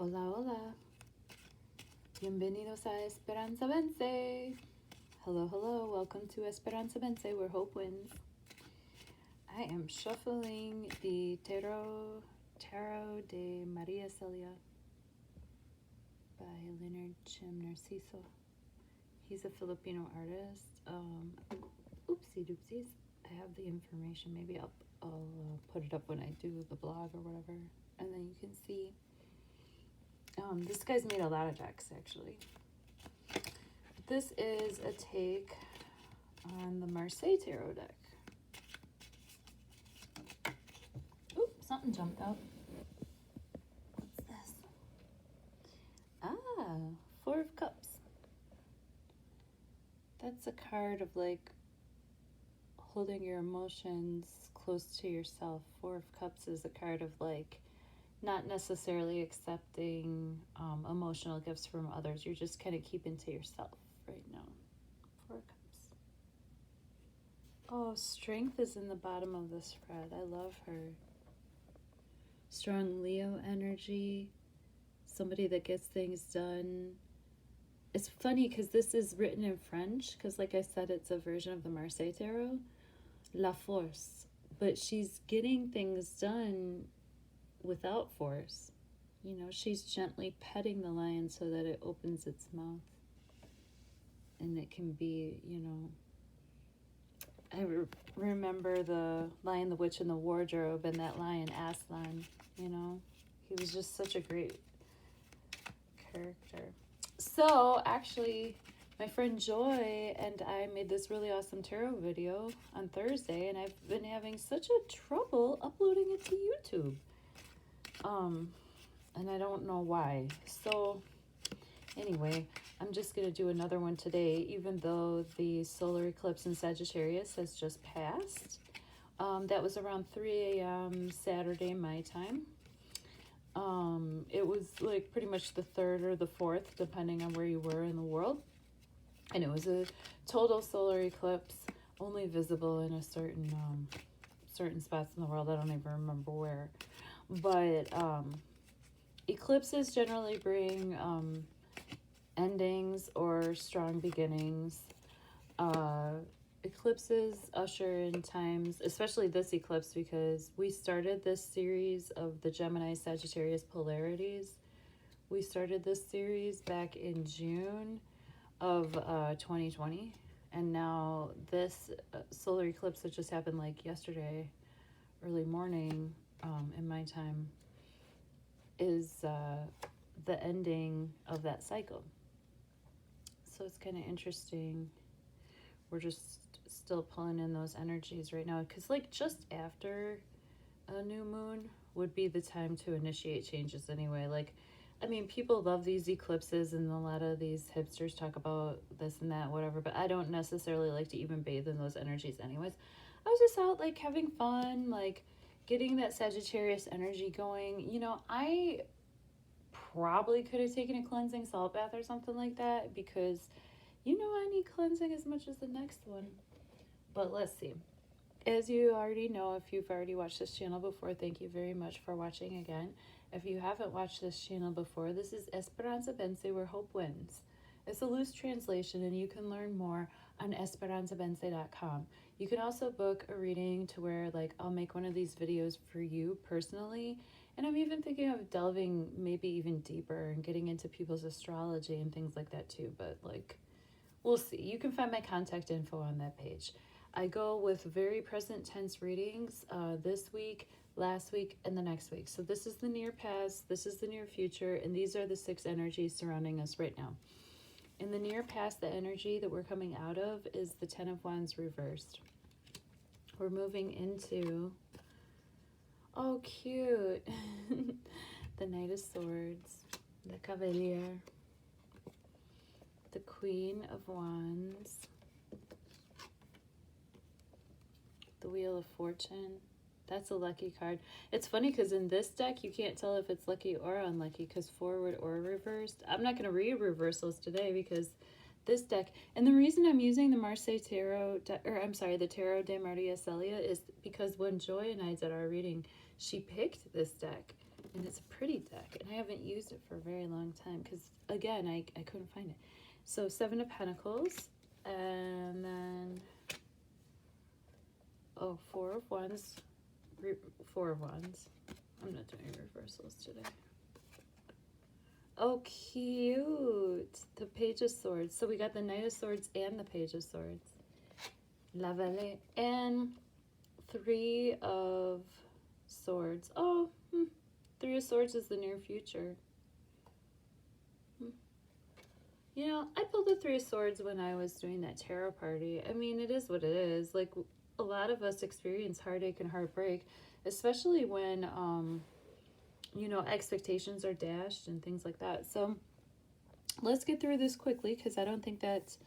Hola, hola. Bienvenidos a Esperanza Vence. Hello, hello. Welcome to Esperanza Vence, where hope wins. I am shuffling the Tarot de Maria Celia by Leonard Jim Narciso. He's a Filipino artist. Oopsie doopsies. I have the information. Maybe I'll put it up when I do the blog or whatever, and then you can see. This guy's made a lot of decks, actually. This is a take on the Marseille Tarot deck. Oop, something jumped out. What's this? Ah, Four of Cups. That's a card of like holding your emotions close to yourself. Four of Cups is a card of like not necessarily accepting emotional gifts from others. You're just kind of keeping to yourself right now. Four of Cups. Oh, Strength is in the bottom of the spread. I love her. Strong Leo energy. Somebody that gets things done. It's funny because this is written in French because, like I said, it's a version of the Marseille Tarot. La Force. But she's getting things done without force. You know, she's gently petting the lion so that it opens its mouth. And it can be, you know, I remember the Lion, the Witch, and the Wardrobe, and that lion, Aslan, you know. He was just such a great character. So, actually, my friend Joy and I made this really awesome tarot video on Thursday, and I've been having such a trouble uploading it to YouTube. And I don't know why. So anyway, I'm just going to do another one today, even though the solar eclipse in Sagittarius has just passed. That was around 3 a.m. Saturday, my time. It was like pretty much the 3rd or the 4th, depending on where you were in the world. And it was a total solar eclipse, only visible in a certain spots in the world. I don't even remember where. But eclipses generally bring endings or strong beginnings. Eclipses usher in times, especially this eclipse, because we started this series of the Gemini Sagittarius polarities. We started this series back in June of 2020. And now this solar eclipse that just happened like yesterday, early morning in my time, is the ending of that cycle. So it's kind of interesting. We're just still pulling in those energies right now because like just after a new moon would be the time to initiate changes anyway. Like, I mean, people love these eclipses and a lot of these hipsters talk about this and that, whatever, but I don't necessarily like to even bathe in those energies anyways. I was just out like having fun, like getting that Sagittarius energy going. You know, I probably could have taken a cleansing salt bath or something like that because, you know, I need cleansing as much as the next one. But let's see. As you already know, if you've already watched this channel before, thank you very much for watching again. If you haven't watched this channel before, this is Esperanza Vence, where hope wins. It's a loose translation, and you can learn more on esperanzavence.com. You can also book a reading to where, like, I'll make one of these videos for you personally. And I'm even thinking of delving maybe even deeper and getting into people's astrology and things like that too. But, like, we'll see. You can find my contact info on that page. I go with very present tense readings this week, last week, and the next week. So this is the near past, this is the near future, and these are the 6 energies surrounding us right now. In the near past, the energy that we're coming out of is the 10 of Wands reversed. We're moving into, oh cute, the Knight of Swords, the Cavalier, the Queen of Wands, the Wheel of Fortune. That's a lucky card. It's funny because in this deck, you can't tell if it's lucky or unlucky because forward or reversed. I'm not going to read reversals today because this deck, and the reason I'm using the Marseille Tarot, the Tarot de Maria Celia is because when Joy and I did our reading, she picked this deck, and it's a pretty deck, and I haven't used it for a very long time because, again, I couldn't find it. So 7 of Pentacles, and then, oh, 4 of Wands, 4 of Wands. I'm not doing reversals today. Oh, cute. The Page of Swords. So we got the Knight of Swords and the Page of Swords. Lovely. And 3 of Swords. Oh, 3 of Swords is the near future. You know, I pulled the 3 of Swords when I was doing that tarot party. I mean, it is what it is. Like, a lot of us experience heartache and heartbreak, especially when, you know, expectations are dashed and things like that. So let's get through this quickly, because I don't think that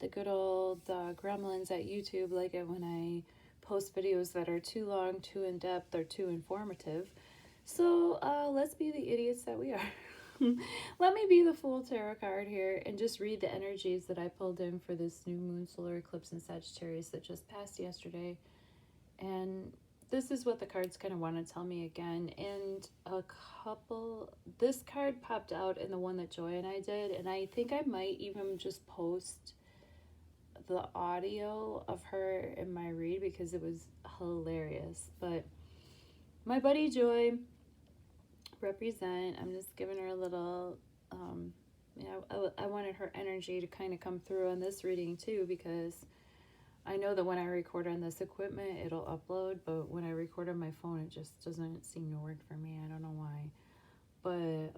the good old gremlins at YouTube like it when I post videos that are too long, too in-depth, or too informative. So let's be the idiots that we are. Let me be the Fool Tarot card here and just read the energies that I pulled in for this new moon solar eclipse in Sagittarius that just passed yesterday. And this is what the cards kind of want to tell me again. And this card popped out in the one that Joy and I did, and I think I might even just post the audio of her in my read because it was hilarious. But my buddy Joy, represent, I'm just giving her a little, you know, I wanted her energy to kind of come through on this reading too, because I know that when I record on this equipment, it'll upload, but when I record on my phone, it just doesn't seem to work for me. I don't know why. But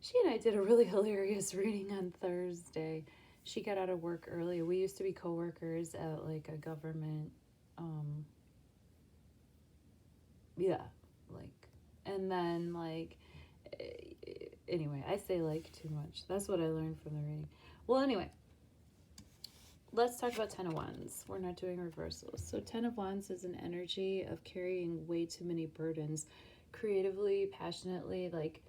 she and I did a really hilarious reading on Thursday. She got out of work early. We used to be co-workers at like a government, and then like, anyway, I say like too much. That's what I learned from the reading. Well, anyway, let's talk about 10 of Wands. We're not doing reversals. So 10 of Wands is an energy of carrying way too many burdens, creatively, passionately, like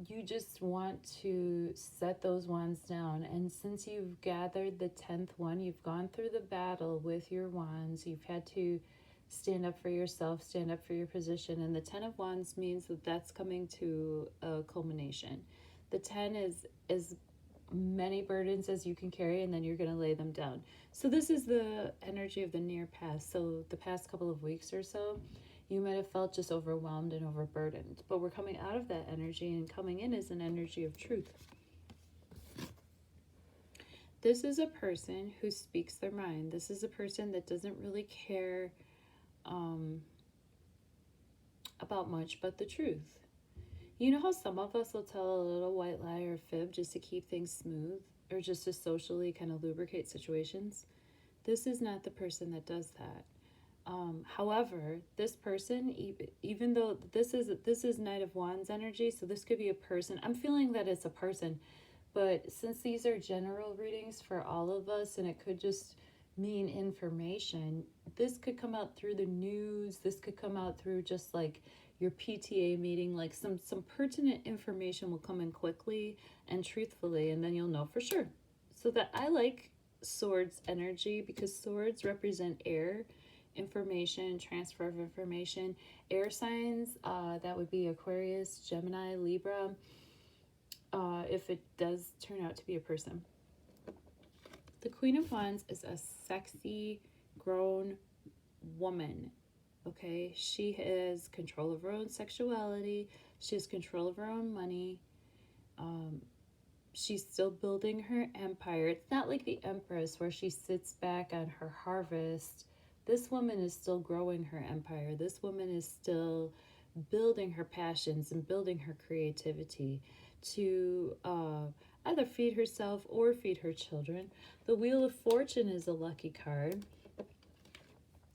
you just want to set those wands down. And since you've gathered the 10th one, you've gone through the battle with your wands. You've had to stand up for yourself, stand up for your position. And the 10 of Wands means that that's coming to a culmination. The 10 is as many burdens as you can carry, and then you're going to lay them down. So this is the energy of the near past. So the past couple of weeks or so, you might have felt just overwhelmed and overburdened. But we're coming out of that energy, and coming in is an energy of truth. This is a person who speaks their mind. This is a person that doesn't really care about much but the truth. You know how some of us will tell a little white lie or fib just to keep things smooth, or just to socially kind of lubricate situations? This is not the person that does that. However, this person, even though this is Knight of Wands energy, so this could be a person. I'm feeling that it's a person, but since these are general readings for all of us, and it could just mean information, this could come out through the news. This could come out through just like your PTA meeting, like some pertinent information will come in quickly and truthfully, and then you'll know for sure. So that I like swords energy because swords represent air, information, transfer of information. Air signs, that would be Aquarius, Gemini, Libra, if it does turn out to be a person. The Queen of Wands is a sexy, grown woman, okay? She has control of her own sexuality. She has control of her own money. She's still building her empire. It's not like the Empress where she sits back on her harvest. This woman is still growing her empire. This woman is still building her passions and building her creativity to either feed herself or feed her children. The Wheel of Fortune is a lucky card.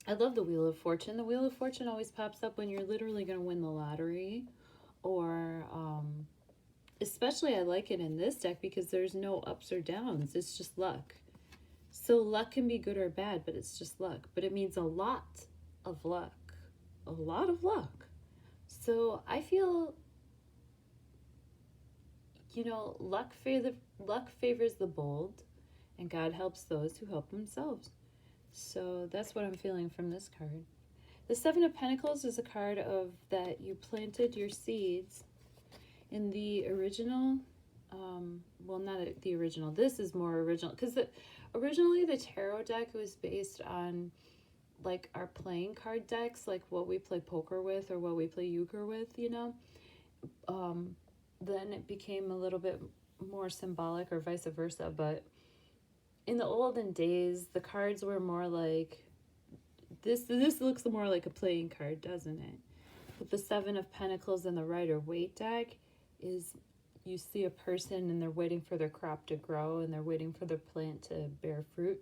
I love the Wheel of Fortune. The Wheel of Fortune always pops up when you're literally going to win the lottery, or especially I like it in this deck because there's no ups or downs. It's just luck. So luck can be good or bad, but it's just luck. But it means a lot of luck. A lot of luck. So I feel, you know, luck favors the bold, and God helps those who help themselves. So that's what I'm feeling from this card. The Seven of Pentacles is a card of that you planted your seeds In the original, well, not the original, this is more original, because originally the tarot deck was based on like our playing card decks, like what we play poker with or what we play euchre with, you know. Then it became a little bit more symbolic, or vice versa. But in the olden days, the cards were more like this. This looks more like a playing card, doesn't it? With the Seven of Pentacles and the Rider-Waite deck, is you see a person and they're waiting for their crop to grow and they're waiting for their plant to bear fruit.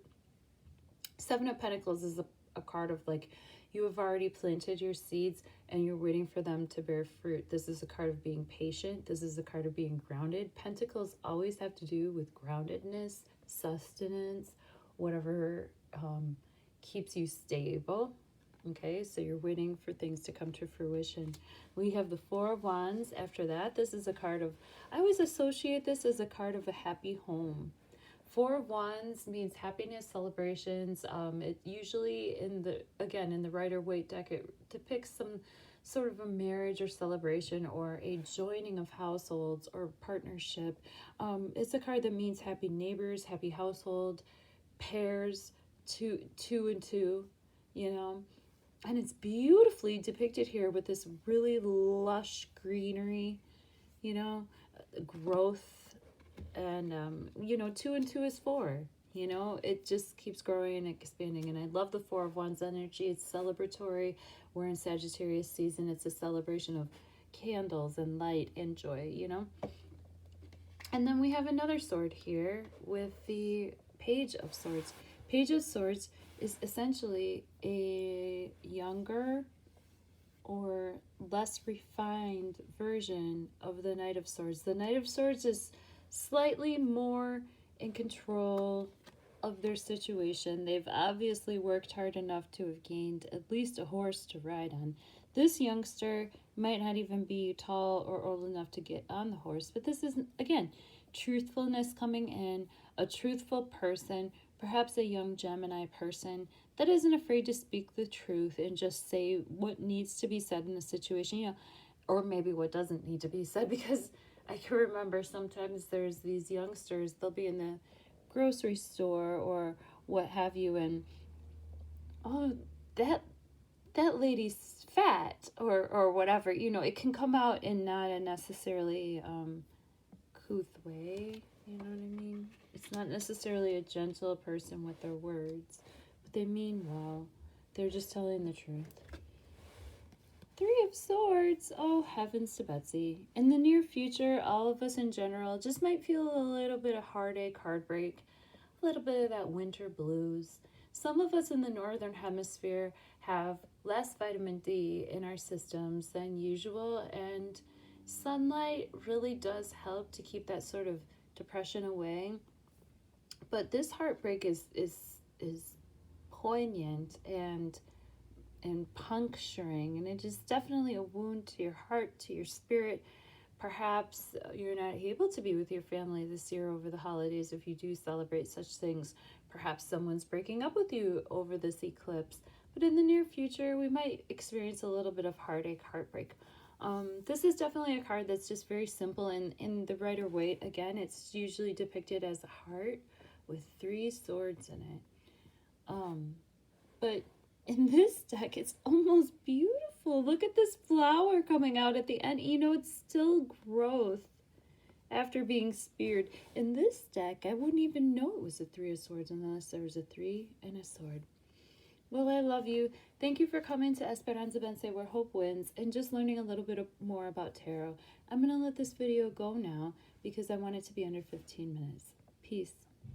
Seven of Pentacles is a card of like, you have already planted your seeds and you're waiting for them to bear fruit. This is a card of being patient. This is a card of being grounded. Pentacles always have to do with groundedness, sustenance, whatever keeps you stable. Okay, so you're waiting for things to come to fruition. We have the Four of Wands after that. This is a card of, I always associate this as a card of a happy home. Four of Wands means happiness, celebrations. It usually in the Rider-Waite deck, it depicts some sort of a marriage or celebration or a joining of households or partnership. It's a card that means happy neighbors, happy household, pairs, two and two, you know. And it's beautifully depicted here with this really lush greenery, you know, growth. And, you know, 2 and 2 is 4, you know, it just keeps growing and expanding. And I love the Four of Wands energy. It's celebratory. We're in Sagittarius season. It's a celebration of candles and light and joy, you know. And then we have another sword here with the Page of Swords. Page of Swords is essentially a younger or less refined version of the Knight of Swords. The Knight of Swords is slightly more in control of their situation. They've obviously worked hard enough to have gained at least a horse to ride on. This youngster might not even be tall or old enough to get on the horse, but this is, again, truthfulness coming in, a truthful person, perhaps a young Gemini person that isn't afraid to speak the truth and just say what needs to be said in a situation, you know, or maybe what doesn't need to be said, because I can remember sometimes there's these youngsters, they'll be in the grocery store or what have you, and oh, that lady's fat or whatever, you know. It can come out in not a necessarily couth way, you know what I mean? It's not necessarily a gentle person with their words, but they mean well. They're just telling the truth. Three of Swords. Oh, heavens to Betsy. In the near future, all of us in general just might feel a little bit of heartache, heartbreak, a little bit of that winter blues. Some of us in the northern hemisphere have less vitamin D in our systems than usual, and sunlight really does help to keep that sort of depression away. But this heartbreak is poignant and puncturing, and it is definitely a wound to your heart, to your spirit. Perhaps you're not able to be with your family this year over the holidays if you do celebrate such things. Perhaps someone's breaking up with you over this eclipse. But in the near future, we might experience a little bit of heartache, heartbreak. This is definitely a card that's just very simple. And in the Rider-Waite, again, it's usually depicted as a heart with 3 swords in it. But in this deck, it's almost beautiful. Look at this flower coming out at the end. You know, it's still growth after being speared. In this deck, I wouldn't even know it was a 3 of Swords unless there was a 3 and a sword. Well, I love you. Thank you for coming to Esperanza, Vence, where hope wins, and just learning a little bit more about tarot. I'm going to let this video go now because I want it to be under 15 minutes. Peace.